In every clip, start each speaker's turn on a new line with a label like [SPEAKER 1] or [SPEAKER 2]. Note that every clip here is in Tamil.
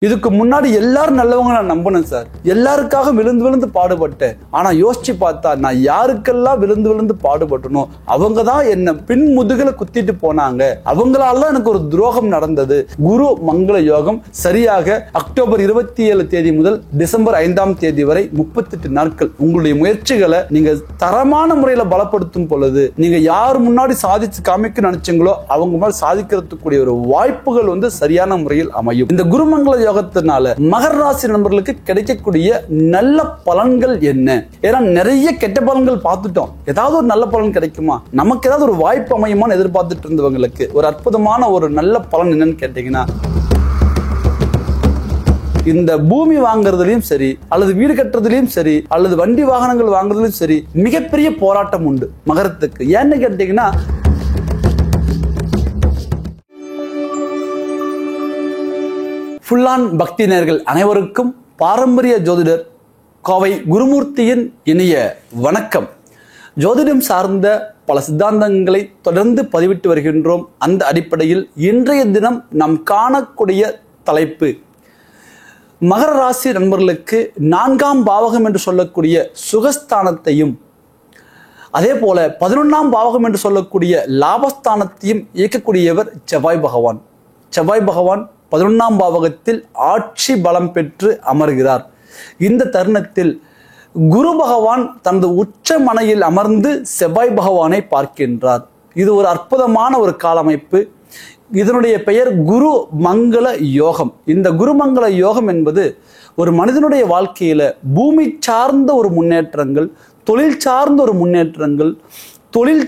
[SPEAKER 1] இதுக்கு முன்னாடி எல்லாரும் நல்லவங்க நான் நம்பினேன் சார். எல்லாருக்காக விழுந்து விழுந்து பாடுபட்டேன். ஆனா யோசிச்சு பார்த்தா நான் யாருக்கெல்லாம் விழுந்து விழுந்து பாடுபட்டனோ அவங்க தான் என்ன பின் முதுகுல குத்திட்டு போனாங்க. அவங்களால எனக்கு ஒரு துரோகம் நடந்தது. குரு மங்கள யோகம் சரியாக அக்டோபர் 27 தேதி முதல் டிசம்பர் 5ஆம் தேதி வரை 38 நாட்கள். உங்களுடைய முயற்சிகளை நீங்க தரமான முறையில பலப்படுத்தும் பொழுது நீங்க யார் முன்னாடி சாதிச்சு காமிக்க நினைச்சீங்களோ அவங்க மாதிரி சாதிக்கிறதுக்குரிய ஒரு வாய்ப்புகள் சரியான முறையில் அமையும். இந்த குருமங்கள யோகத்தினால மகர ராசி நண்பர்களுக்கு கிடைக்கக்கூடிய நல்ல பலன்கள் என்ன? ஏன்னா நிறைய கெட்ட பலன்கள் பார்த்துட்டோம். ஏதாவது ஒரு நல்ல பலன் கிடைக்குமா, நமக்கு ஏதாவது ஒரு வாய்ப்பு அமையுமான்னு எதிர்பார்த்துட்டு இருந்தவங்களுக்கு ஒரு அற்புதமான ஒரு நல்ல பலன் என்னன்னு கேட்டீங்கன்னா, இந்த பூமி வாங்குறதுலயும் சரி அல்லது வீடு கட்டுறதுலயும் சரி அல்லது வண்டி வாகனங்கள் வாங்குறதுலயும் சரி மிகப்பெரிய போராட்டம் உண்டு மகரத்துக்கு. ஏன்னு கேட்டீங்கன்னா, ஃபுல்லான் பக்தி நேயர்கள் அனைவருக்கும் பாரம்பரிய ஜோதிடர் கோவை குருமூர்த்தியின் இனிய வணக்கம். ஜோதிடம் சார்ந்த பல சித்தாந்தங்களை தொடர்ந்து பதிவிட்டு வருகின்றோம். அந்த அடிப்படையில் இன்றைய தினம் நாம் காணக்கூடிய தலைப்பு மகர ராசி நண்பர்களுக்கு 4ஆம் பாவகம் என்று சொல்லக்கூடிய சுகஸ்தானத்தையும் அதே போல 11ஆம் பாவகம் என்று சொல்லக்கூடிய லாபஸ்தானத்தையும் இயக்கக்கூடியவர் செவ்வாய் பகவான். செவ்வாய் பகவான் 11ஆம் பாவகத்தில் ஆட்சி பலம் பெற்று அமர்கிறார். இந்த தருணத்தில் குரு பகவான் தனது உச்ச மனையில் அமர்ந்து செவ்வாய் பகவானை பார்க்கின்றார். இது ஒரு அற்புதமான ஒரு காலமைப்பு. இதனுடைய பெயர் குரு மங்கள யோகம். இந்த குருமங்கள யோகம் என்பது ஒரு மனிதனுடைய வாழ்க்கையில பூமி சார்ந்த ஒரு முன்னேற்றங்கள், தொழில் சார்ந்த ஒரு முன்னேற்றங்கள், தொழில்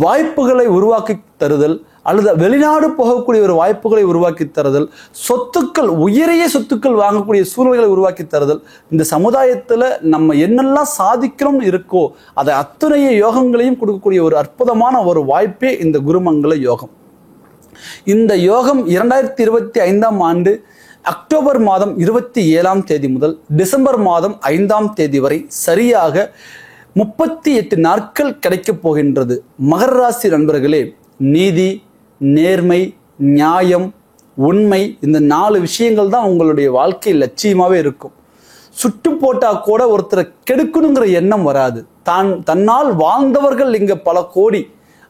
[SPEAKER 1] வாய்ப்புகளை உருவாக்கி தருதல் அல்லது வெளிநாடு போகக்கூடிய ஒரு வாய்ப்புகளை உருவாக்கி தருதல், சொத்துக்கள் உயரிய சொத்துக்கள் வாங்கக்கூடிய சூழ்நிலைகளை உருவாக்கி தருதல், இந்த சமுதாயத்துல நம்ம என்னெல்லாம் சாதிக்கிறோம் இருக்கோ அதை அத்தனைய யோகங்களையும் கொடுக்கக்கூடிய ஒரு அற்புதமான ஒரு வாய்ப்பே இந்த குருமங்கள யோகம். இந்த யோகம் 2025ஆம் ஆண்டு அக்டோபர் மாதம் 27ஆம் தேதி முதல் டிசம்பர் மாதம் 5ஆம் தேதி வரை சரியாக 38 நாட்கள் கிடைக்கப் போகின்றது. மகர ராசி நண்பர்களே, நீதி, நேர்மை, நியாயம், உண்மை, இந்த 4 விஷயங்கள் தான் உங்களுடைய வாழ்க்கை லட்சியமாவே இருக்கும். சுட்டு போட்டா கூட ஒருத்தரை கெடுக்கணுங்கிற எண்ணம் வராது. தன்னால் வாழ்ந்தவர்கள் இங்க பல கோடி,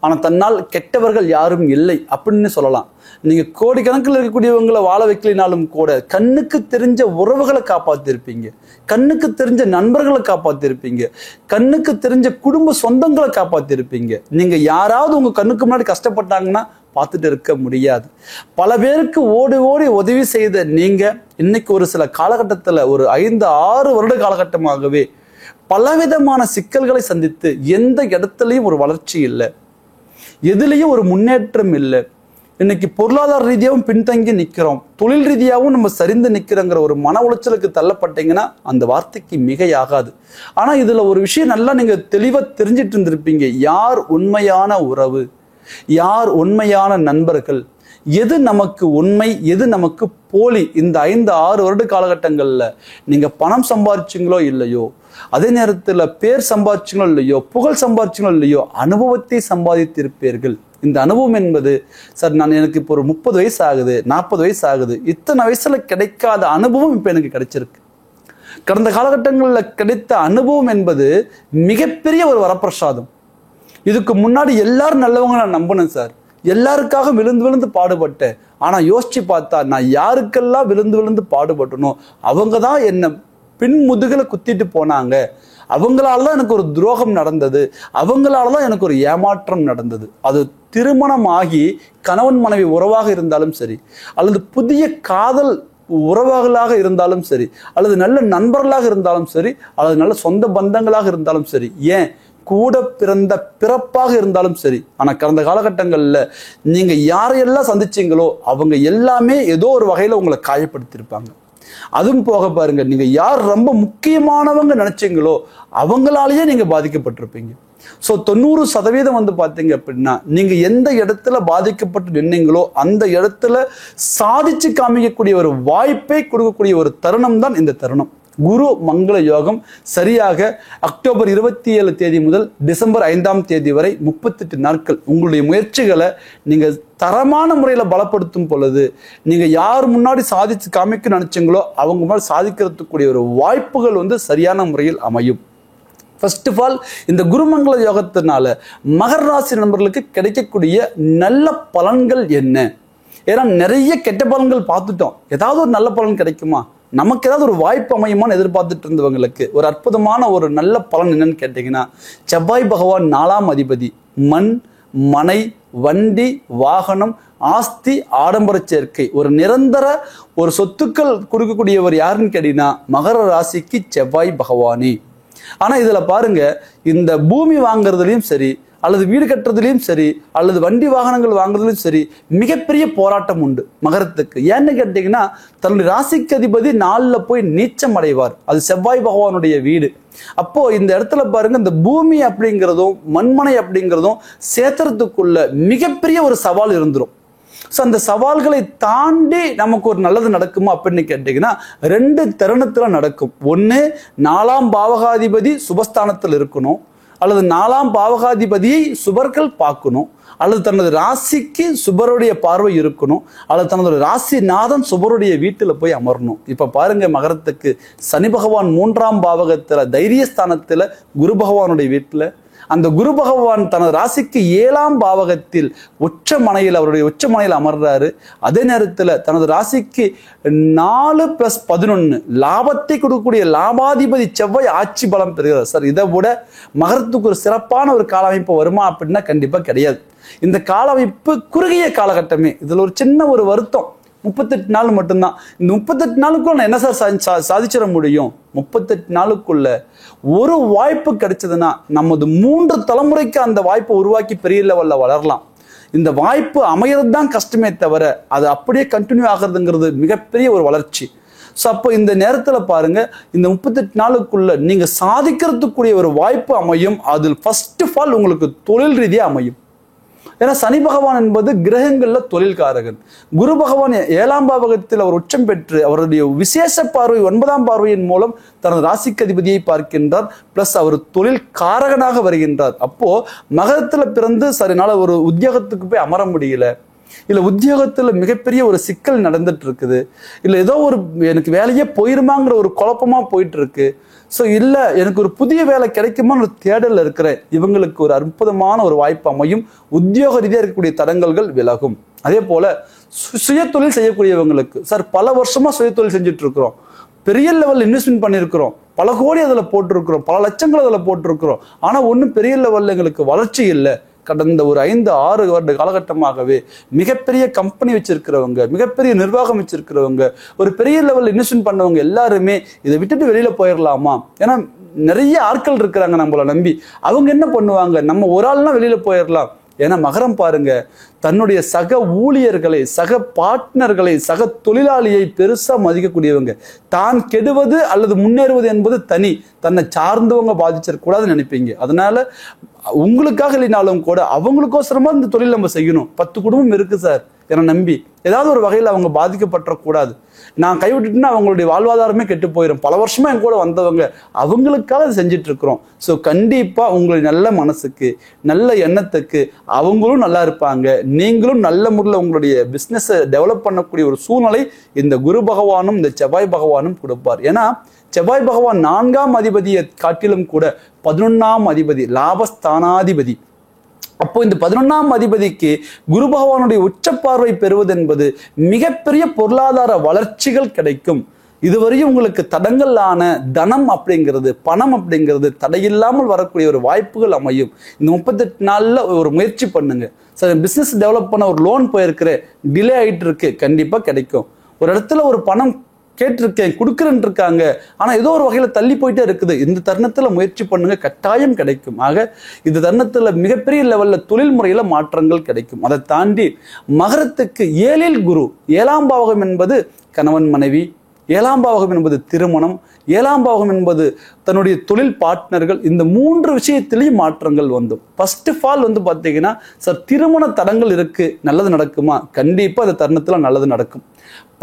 [SPEAKER 1] ஆனா தன்னால் கெட்டவர்கள் யாரும் இல்லை அப்படின்னு சொல்லலாம். நீங்க கோடிக்கணக்கில் இருக்கக்கூடியவங்களை வாழ வைக்கலினாலும் கூட கண்ணுக்கு தெரிஞ்ச உறவுகளை காப்பாத்திருப்பீங்க, கண்ணுக்கு தெரிஞ்ச நண்பர்களை காப்பாத்திருப்பீங்க, கண்ணுக்கு தெரிஞ்ச குடும்ப சொந்தங்களை காப்பாத்திருப்பீங்க. நீங்க யாராவது உங்க கண்ணுக்கு முன்னாடி கஷ்டப்பட்டாங்கன்னா பார்த்துட்டு இருக்க முடியாது. பல பேருக்கு ஓடி ஓடி உதவி செய்த நீங்க இன்னைக்கு ஒரு சில காலகட்டத்தில் ஒரு 5-6 வருட காலகட்டமாகவே பலவிதமான சிக்கல்களை சந்தித்து எந்த இடத்துலையும் ஒரு வளர்ச்சி இல்லை, எதுலையும் ஒரு முன்னேற்றம் இல்லை. இன்னைக்கு பொருளாதார ரீதியாகவும் பின்தங்கி நிற்கிறோம், தொழில் ரீதியாகவும் நம்ம சரிந்து நிற்கிறோங்கிற ஒரு மன உளைச்சலுக்கு தள்ளப்பட்டீங்கன்னா அந்த வார்த்தைக்கு மிகையாகாது. ஆனா இதுல ஒரு விஷயம் நல்லா நீங்க தெளிவா தெரிஞ்சிட்டு இருந்திருப்பீங்க. யார் உண்மையான உறவு, யார் உண்மையான நண்பர்கள், எது நமக்கு உண்மை, எது நமக்கு போலி. இந்த 5-6 வருட காலகட்டங்கள்ல நீங்க பணம் சம்பாதிச்சிங்களோ இல்லையோ, அதே நேரத்தில் பேர் சம்பாதிச்சிங்களோ இல்லையோ, புகழ் சம்பாதிச்சிங்களோ இல்லையோ, அனுபவத்தை சம்பாதித்திருப்பீர்கள். இந்த அனுபவம் என்பது சார் எனக்கு இப்போ ஒரு 30 வயசு ஆகுது, 40 வயசு ஆகுது, இத்தனை வயசுல கிடைக்காத அனுபவம் இப்போ எனக்கு கிடைச்சிருக்கு. கடந்த காலகட்டங்களில் கிடைத்த அனுபவம் என்பது மிகப்பெரிய ஒரு வரப்பிரசாதம். இதுக்கு முன்னாடி எல்லாரும் நல்லவங்க நான் நம்பினேன் சார். எல்லாருக்காக விழுந்து விழுந்து பாடுபட்டேன். ஆனா யோசிச்சு பார்த்தா நான் யாருக்கெல்லாம் விழுந்து விழுந்து பாடுபட்டனோ அவங்க தான் என்ன பின் முதுகுல குத்திட்டு போனாங்க. அவங்களாலதான் எனக்கு ஒரு துரோகம் நடந்தது, அவங்களாலதான் எனக்கு ஒரு ஏமாற்றம் நடந்தது. அது திருமணமாகி கணவன் மனைவி உறவாக இருந்தாலும் சரி, அல்லது புதிய காதல் உறவுகளாக இருந்தாலும் சரி, அல்லது நல்ல நண்பர்களாக இருந்தாலும் சரி, அல்லது நல்ல சொந்த பந்தங்களாக இருந்தாலும் சரி, ஏன் கூட பிறந்த பிறப்பாக இருந்தாலும் சரி. ஆனா கடந்த காலகட்டங்கள்ல நீங்க யாரையெல்லாம் சந்திச்சீங்களோ அவங்க எல்லாமே ஏதோ ஒரு வகையில உங்களை காயப்படுத்தியிருப்பாங்க. அதுவும் போக பாருங்க, நீங்க யார் ரொம்ப முக்கியமானவங்க நினைச்சீங்களோ அவங்களாலேயே நீங்க பாதிக்கப்பட்டிருப்பீங்க. ஸோ 90% பார்த்தீங்க அப்படின்னா நீங்க எந்த இடத்துல பாதிக்கப்பட்டு நின்னீங்களோ அந்த இடத்துல சாதிச்சு காமிக்கக்கூடிய ஒரு வாய்ப்பை கொடுக்கக்கூடிய ஒரு தருணம் தான் இந்த தருணம். குரு மங்கள யோகம் சரியாக அக்டோபர் 27 தேதி முதல் டிசம்பர் 5ஆம் தேதி வரை 38 நாட்கள். உங்களுடைய முயற்சிகளை நீங்க தரமான முறையில் பலப்படுத்தும் பொழுது நீங்க யார் முன்னாடி சாதிச்சு காமிக்க நினைச்சீங்களோ அவங்க முன்னாடி சாதிக்கிறதுக்குரிய ஒரு வாய்ப்புகள் சரியான முறையில் அமையும். ஃபர்ஸ்ட் ஆஃப் ஆல், இந்த குருமங்கள யோகத்தினால மகர ராசி நண்பர்களுக்கு கிடைக்கக்கூடிய நல்ல பலன்கள் என்ன? ஏன்னா நிறைய கெட்ட பலன்கள் பார்த்துட்டோம். ஏதாவது ஒரு நல்ல பலன் கிடைக்குமா, நமக்கு ஏதாவது ஒரு வாய்ப்பு அமையுமான்னு எதிர்பார்த்துட்டு இருந்தவங்களுக்கு ஒரு அற்புதமான ஒரு நல்ல பலன் என்னன்னு கேட்டீங்கன்னா, செவ்வாய் பகவான் 4ஆம் அதிபதி, மண், மனை, வண்டி, வாகனம், ஆஸ்தி, ஆடம்பர சேர்க்கை, ஒரு நிரந்தர ஒரு சொத்துக்கள் கொடுக்கக்கூடியவர் யாருன்னு கேட்டீங்கன்னா மகர ராசிக்கு செவ்வாய் பகவானே. ஆனா இதுல பாருங்க, இந்த பூமி வாங்குறதுலயும் சரி, அல்லது வீடு கட்டுறதுலயும் சரி, அல்லது வண்டி வாகனங்கள் வாங்குறதுலயும் சரி, மிகப்பெரிய போராட்டம் உண்டு மகரத்துக்கு. ஏன்னு கேட்டீங்கன்னா, தன்னுடைய ராசிக்கு அதிபதி 4ல் போய் நீச்சம் அடைவார். அது செவ்வாய் பகவானுடைய வீடு. அப்போ இந்த இடத்துல பாருங்க, இந்த பூமி அப்படிங்கிறதும் மண்மனை அப்படிங்கிறதும் சேர்த்துறதுக்குள்ள மிகப்பெரிய ஒரு சவால் இருந்துரும். ஸோ அந்த சவால்களை தாண்டி நமக்கு ஒரு நல்லது நடக்குமா அப்படின்னு கேட்டீங்கன்னா 2 தருணத்துல நடக்கும். ஒன்று, 4ஆம் பாவகாதிபதி சுபஸ்தானத்தில் இருக்கணும், அல்லது 4ஆம் பாவகாதிபதியை சுபர்கள் பார்க்கணும், அல்லது தனது ராசிக்கு சுபருடைய பார்வை இருக்கணும், அல்லது தனது ராசிநாதன் சுபருடைய வீட்டில் போய் அமரணும். இப்ப பாருங்க, மகரத்துக்கு சனி பகவான் 3ஆம் பாவகத்துல தைரியஸ்தானத்துல குரு பகவானுடைய வீட்டில், அந்த குரு பகவான் தனது ராசிக்கு 7ஆம் பாவகத்தில் அவருடைய உச்ச மனையில் அமர்றாரு. அதே நேரத்தில் தனது ராசிக்கு 4+11 லாபத்தை கொடுக்கக்கூடிய லாபாதிபதி செவ்வாய் ஆட்சி பலம் பெறுகிறார். சார், இதை விட மகரத்துக்கு ஒரு சிறப்பான ஒரு கால அமைப்பு வருமா அப்படின்னா கண்டிப்பா கிடையாது. இந்த கால அமைப்பு குறுகிய காலகட்டமே. இதுல ஒரு சின்ன ஒரு வருத்தம், 38 நாள் மட்டும்தான். இந்த 38 நாளுக்குள்ள நான் என்ன சார் சாதிச்சிட முடியும்? 38 நாளுக்குள்ள ஒரு வாய்ப்பு கிடைச்சதுன்னா நமது 3 தலைமுறைக்கு அந்த வாய்ப்பை உருவாக்கி பெரிய லெவல்ல வளரலாம். இந்த வாய்ப்பு அமையறது தான் கஷ்டமே தவிர அது அப்படியே கண்டினியூ ஆகிறதுங்கிறது மிகப்பெரிய ஒரு வளர்ச்சி. ஸோ அப்போ இந்த நேரத்தில் பாருங்க, இந்த 38 நாளுக்குள்ள நீங்க சாதிக்கிறதுக்குரிய ஒரு வாய்ப்பு அமையும். அதில் ஃபர்ஸ்ட் ஆஃப் ஆல் உங்களுக்கு தொழில் ரீதியாக அமையும். ஏன்னா சனி பகவான் என்பது கிரகங்கள்ல தொழில்காரகன். குரு பகவான் 7ஆம் பாவகத்தில் அவர் உச்சம் பெற்று அவருடைய விசேஷ பார்வை 9ஆம் பார்வையின் மூலம் தனது ராசிக்கு அதிபதியை பார்க்கின்றார். பிளஸ் அவர் தொழில் காரகனாக வருகின்றார். அப்போ மகரத்துல பிறந்து சரினால ஒரு உத்தியோகத்துக்கு போய் அமர முடியல, இல்ல உத்தியோகத்துல மிகப்பெரிய ஒரு சிக்கல் நடந்துட்டு இருக்குது, இல்ல ஏதோ ஒரு எனக்கு வேலையே போயிருமாங்கிற ஒரு குழப்பமா போயிட்டு இருக்கு, ஸோ இல்லை எனக்கு ஒரு புதிய வேலை கிடைக்குமா ஒரு தேடல் இருக்கிற இவங்களுக்கு ஒரு அற்புதமான ஒரு வாய்ப்பு அமையும். உத்தியோக ரீதியாக இருக்கக்கூடிய தடங்கல்கள் விலகும். அதே போல சுயதொழில் செய்யக்கூடியவங்களுக்கு, சார் பல வருஷமா சுயதொழில் செஞ்சுட்டு இருக்கிறோம், பெரிய லெவல் இன்வெஸ்ட்மெண்ட் பண்ணியிருக்கிறோம், பல கோடி அதில் போட்டிருக்கிறோம், பல லட்சங்கள் அதில் போட்டிருக்கிறோம், ஆனால் ஒன்றும் பெரிய லெவலில் எங்களுக்கு வளர்ச்சி இல்லை. கடந்த ஒரு 5-6 வருட காலகட்டமாகவே மிகப்பெரிய கம்பெனி வச்சிருக்கிறவங்க, மிகப்பெரிய நிர்வாகம் வச்சிருக்கிறவங்க, ஒரு பெரிய லெவலில் இன்வெஸ்ட்மெண்ட் பண்ணவங்க எல்லாருமே இதை விட்டுட்டு வெளியில போயிடலாமா? ஏன்னா நிறைய ஆட்கள் இருக்கிறாங்க நம்மளை நம்பி. அவங்க என்ன பண்ணுவாங்க, நம்ம ஒரு ஆள்னா வெளியில போயிடலாம். ஏன்னா மகரம் பாருங்க, தன்னுடைய சக ஊழியர்களை, சக பார்ட்னர்களை, சக தொழிலாளியை பெருசா மதிக்கக்கூடியவங்க. தான் கெடுவது அல்லது முன்னேறுவது என்பது தனி, தன்னை சார்ந்தவங்க பாதிச்சிடக்கூடாதுன்னு நினைப்பீங்க. அதனால உங்களுக்காக இல்லைனாலும் கூட அவங்களுக்கோசரமா இந்த தொழில் நம்ம செய்யணும். 10 குடும்பம் இருக்கு சார் என்னை நம்பி, ஏதாவது ஒரு வகையில் அவங்க பாதிக்கப்படக்கூடாது. நான் கைவிட்டுட்டுன்னா அவங்களுடைய வாழ்வாதாரமே கெட்டு போயிடும். பல வருஷமா என் கூட வந்தவங்க, அவங்களுக்காக அதை செஞ்சுட்டு இருக்கிறோம். ஸோ கண்டிப்பா உங்களுடைய நல்ல மனசுக்கு, நல்ல எண்ணத்துக்கு அவங்களும் நல்லா இருப்பாங்க, நீங்களும் நல்ல முறையில் உங்களுடைய பிஸ்னஸை டெவலப் பண்ணக்கூடிய ஒரு சூழ்நிலை இந்த குரு பகவானும் இந்த செவ்வாய் பகவானும் கொடுப்பார். ஏன்னா செவ்வாய் பகவான் 4ஆம் அதிபதியை காட்டிலும் கூட 11ஆம் அதிபதி, லாபஸ்தானாதிபதி. அப்போ இந்த 11ஆம் அதிபதிக்கு குரு பகவானுடைய உச்சப்பார்வை பெறுவது என்பது மிகப்பெரிய பொருளாதார வளர்ச்சிகள் கிடைக்கும். இதுவரையும் உங்களுக்கு தடங்களான தனம் அப்படிங்கிறது, பணம் அப்படிங்கிறது தடையில்லாமல் வரக்கூடிய ஒரு வாய்ப்புகள் அமையும். இந்த 38 நாள்ல ஒரு முயற்சி பண்ணுங்க. சார் பிசினஸ் டெவலப் பண்ண ஒரு லோன் போயிருக்கிறேன், டிலே ஆயிட்டு இருக்கு, கண்டிப்பா கிடைக்கும். ஒரு இடத்துல ஒரு பணம் கேட்டிருக்கேன், கொடுக்குறேன் இருக்காங்க, ஆனா ஏதோ ஒரு வகையில தள்ளி போயிட்டே இருக்குது, இந்த தருணத்துல முயற்சி பண்ணுங்க, கட்டாயம் கிடைக்கும். ஆக இந்த தருணத்துல மிகப்பெரிய லெவல்ல தொழில் முறையில மாற்றங்கள் கிடைக்கும். அதை தாண்டி மகரத்துக்கு 7இல் குரு, 7ஆம் பாவகம் என்பது கணவன் மனைவி, ஏழாம் பாவகம் என்பது திருமணம், ஏழாம் பாவகம் என்பது தன்னுடைய தொழில் பார்ட்னர்கள். இந்த 3 விஷயத்திலையும் மாற்றங்கள் வந்து ஃபர்ஸ்ட் ஆஃப் ஆல் வந்து பார்த்தீங்கன்னா, சார் திருமண தடங்கள் இருக்கு, நல்லது நடக்குமா? கண்டிப்பா அந்த தருணத்துல நல்லது நடக்கும்.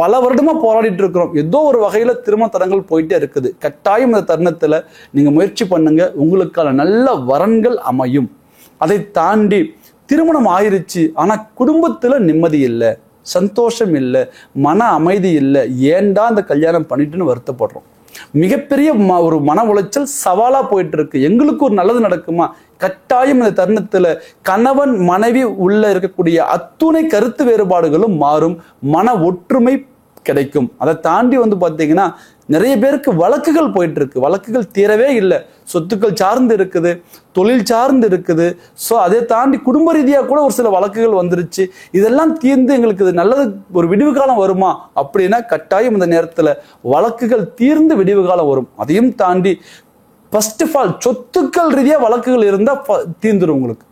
[SPEAKER 1] பல வருடமா போராடிட்டு இருக்கிறோம், ஏதோ ஒரு வகையில திருமண தடங்கள் போயிட்டே இருக்குது. கட்டாயம் இந்த தருணத்துல நீங்க முயற்சி பண்ணுங்க, உங்களுக்கான நல்ல வரன்கள் அமையும். அதை தாண்டி திருமணம் ஆயிருச்சு, ஆனா குடும்பத்துல நிம்மதி இல்லை, சந்தோஷம் இல்லை, மன அமைதி இல்லை, ஏன்டா அந்த கல்யாணம் பண்ணிட்டுன்னு வருத்தப்படுறோம். மிகப்பெரிய ஒரு மன உளைச்சல் சவாலா போயிட்டு இருக்கு. எங்களுக்கு ஒரு நல்லது நடக்குமா? கட்டாயம் இந்த தருணத்துல கணவன் மனைவி உள்ள இருக்கக்கூடிய அத்துணை கருத்து வேறுபாடுகளும் மாறும், மன ஒற்றுமை கிடைக்கும். அதை தாண்டி வந்து பார்த்தீங்கன்னா நிறைய பேருக்கு வழக்குகள் போயிட்டு இருக்கு, வழக்குகள் தீரவே இல்லை, சொத்துக்கள் சார்ந்து இருக்குது, தொழில் சார்ந்து இருக்குது. ஸோ அதை தாண்டி குடும்ப ரீதியாக கூட ஒரு சில வழக்குகள் வந்துருச்சு. இதெல்லாம் தீர்ந்து எங்களுக்கு இது நல்லது ஒரு விடிவு காலம் வருமா அப்படின்னா, கட்டாயம் இந்த நேரத்தில் வழக்குகள் தீர்ந்து விடிவு காலம் வரும். அதையும் தாண்டி ஃபர்ஸ்ட் ஆஃப் ஆல் சொத்துக்கள் ரீதியாக வழக்குகள் இருந்தால் தீர்ந்துடும். உங்களுக்கு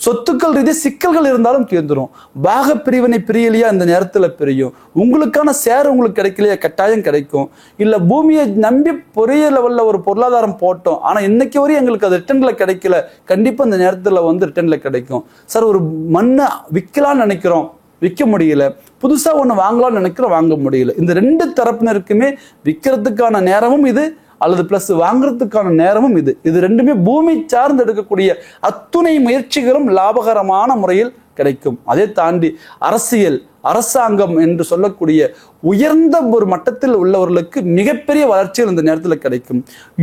[SPEAKER 1] சொத்துக்கள் ரீதியாக சிக்கல்கள் இருந்தாலும் தீர்ந்துடும். பாக பிரிவினை பிரியலையா இந்த நேரத்தில் பிரியும். உங்களுக்கான சேர் உங்களுக்கு கிடைக்கலையா? கட்டாயம் கிடைக்கும். இல்லை பூமியை நம்பி பெரிய லெவலில் ஒரு பொருளாதாரம் போட்டோம், ஆனால் இன்னைக்கு வரையும் எங்களுக்கு அது ரிட்டர்னில் கிடைக்கல, கண்டிப்பாக இந்த நேரத்தில் வந்து ரிட்டர்னில் கிடைக்கும். சார் ஒரு மண்ணை விற்கலான்னு நினைக்கிறோம், விற்க முடியல, புதுசாக ஒன்று வாங்கலாம்னு நினைக்கிறோம், வாங்க முடியல. இந்த 2 தரப்பினருக்குமே விற்கிறதுக்கான நேரமும் இது, அல்லது பிளஸ் வாங்குறதுக்கான நேரமும் இது. இது ரெண்டுமே பூமி சார்ந்து எடுக்கக்கூடிய அத்துணை முயற்சிகளும் லாபகரமான முறையில் கிடைக்கும். அதை தாண்டி அரசியல், அரசாங்கம் என்று சொல்லக்கூடிய உயர்ந்த ஒரு மட்டத்தில் உள்ளவர்களுக்கு மிகப்பெரிய வளர்ச்சிகள் இந்த நேரத்தில் கிடைக்கும்.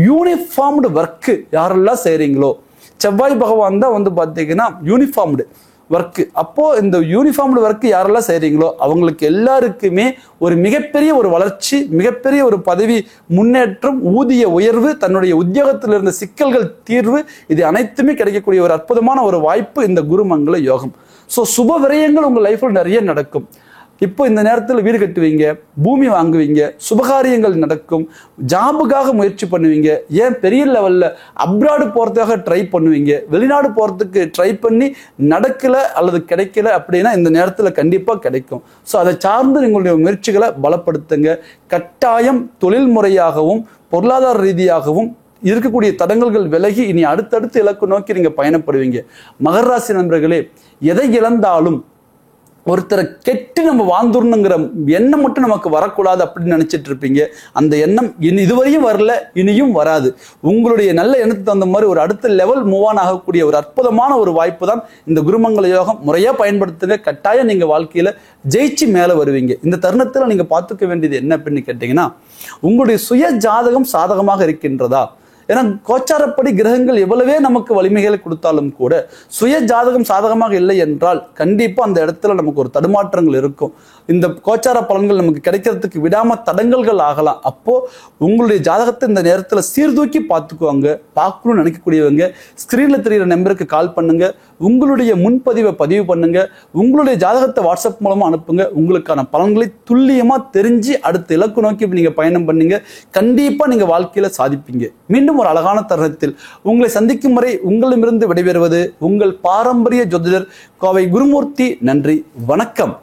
[SPEAKER 1] யூனிஃபார்ம்டு ஒர்க்கு யாரெல்லாம் செய்றீங்களோ, செவ்வாய் பகவான் தான் வந்து பார்த்தீங்கன்னா யூனிஃபார்ம்டு ஒர்க்கு. அப்போ இந்த யூனிஃபார்ம்டு ஒர்க்கு யாரெல்லாம் செய்றீங்களோ அவங்களுக்கு எல்லாருக்குமே ஒரு மிகப்பெரிய ஒரு வளர்ச்சி, மிகப்பெரிய ஒரு பதவி முன்னேற்றம், ஊதிய உயர்வு, தன்னுடைய உத்தியோகத்தில் இருந்த சிக்கல்கள் தீர்வு, இது அனைத்துமே கிடைக்கக்கூடிய ஒரு அற்புதமான ஒரு வாய்ப்பு இந்த குருமங்கள யோகம். ஸோ சுப விரயங்கள் உங்கள் லைஃப்ல நிறைய நடக்கும். இப்போ இந்த நேரத்தில் வீடு கட்டுவீங்க, பூமி வாங்குவீங்க, சுபகாரியங்கள் நடக்கும், ஜாபுக்காக முயற்சி பண்ணுவீங்க, ஏன் பெரிய லெவலில் அப்ராடு போகிறதுக்காக ட்ரை பண்ணுவீங்க, வெளிநாடு போகிறதுக்கு ட்ரை பண்ணி நடக்கல அல்லது கிடைக்கல அப்படின்னா இந்த நேரத்தில் கண்டிப்பாக கிடைக்கும். ஸோ அதை சார்ந்து உங்களுடைய முயற்சிகளை பலப்படுத்துங்க. கட்டாயம் தொழில் முறையாகவும் பொருளாதார ரீதியாகவும் இருக்கக்கூடிய தடங்கல்கள் விலகி இனி அடுத்தடுத்து இலக்கு நோக்கி நீங்கள் பயணப்படுவீங்க. மகர ராசி நண்பர்களே, எதை இழந்தாலும் ஒருத்தரை கெட்டு நம்ம வாழ்ந்துடணுங்கிற எண்ணம் மட்டும் நமக்கு வரக்கூடாது அப்படின்னு நினைச்சிட்டு இருப்பீங்க. அந்த எண்ணம் இதுவரையும் வரல, இனியும் வராது. உங்களுடைய நல்ல எண்ணத்துக்கு தகுந்த மாதிரி ஒரு அடுத்த லெவல் மூவ் ஆன் ஆகக்கூடிய ஒரு அற்புதமான ஒரு வாய்ப்பு தான் இந்த குருமங்கள யோகம். முறையா பயன்படுத்துங்க, கட்டாயம் நீங்க வாழ்க்கையில ஜெயிச்சு மேல வருவீங்க. இந்த தருணத்துல நீங்க பார்த்துக்க வேண்டியது என்ன அப்படின்னு கேட்டீங்கன்னா, உங்களுடைய சுய ஜாதகம் சாதகமாக இருக்கின்றதா? ஏன்னா கோச்சாரப்படி கிரகங்கள் எவ்வளவே நமக்கு வலிமைகளை கொடுத்தாலும் கூட சுய ஜாதகம் சாதகமாக இல்லை என்றால் கண்டிப்பா அந்த இடத்துல நமக்கு ஒரு தடுமாற்றங்கள் இருக்கும். இந்த கோச்சார பலன்கள் நமக்கு கிடைக்கிறதுக்கு விடாம தடங்கல்கள் ஆகலாம். அப்போ உங்களுடைய ஜாதகத்தை இந்த நேரத்தில் சீர்தூக்கி பார்த்துக்குவாங்க. பார்க்கணும்னு நினைக்கக்கூடியவங்க ஸ்கிரீன்ல தெரிகிற நம்பருக்கு கால் பண்ணுங்க, உங்களுடைய முன்பதிவை பதிவு பண்ணுங்க, உங்களுடைய ஜாதகத்தை வாட்ஸ்அப் மூலமா அனுப்புங்க. உங்களுக்கான பலன்களை துல்லியமா தெரிஞ்சு அடுத்த இலக்கு நோக்கி நீங்க பயணம் பண்ணீங்க, கண்டிப்பா நீங்க வாழ்க்கையில சாதிப்பீங்க. மீண்டும் ஒரு அழகான தருணத்தில் உங்களை சந்திக்கும் வரை உங்களிடமிருந்து விடைபெறுவது உங்கள் பாரம்பரிய ஜோதிடர் கோவை குருமூர்த்தி. நன்றி, வணக்கம்.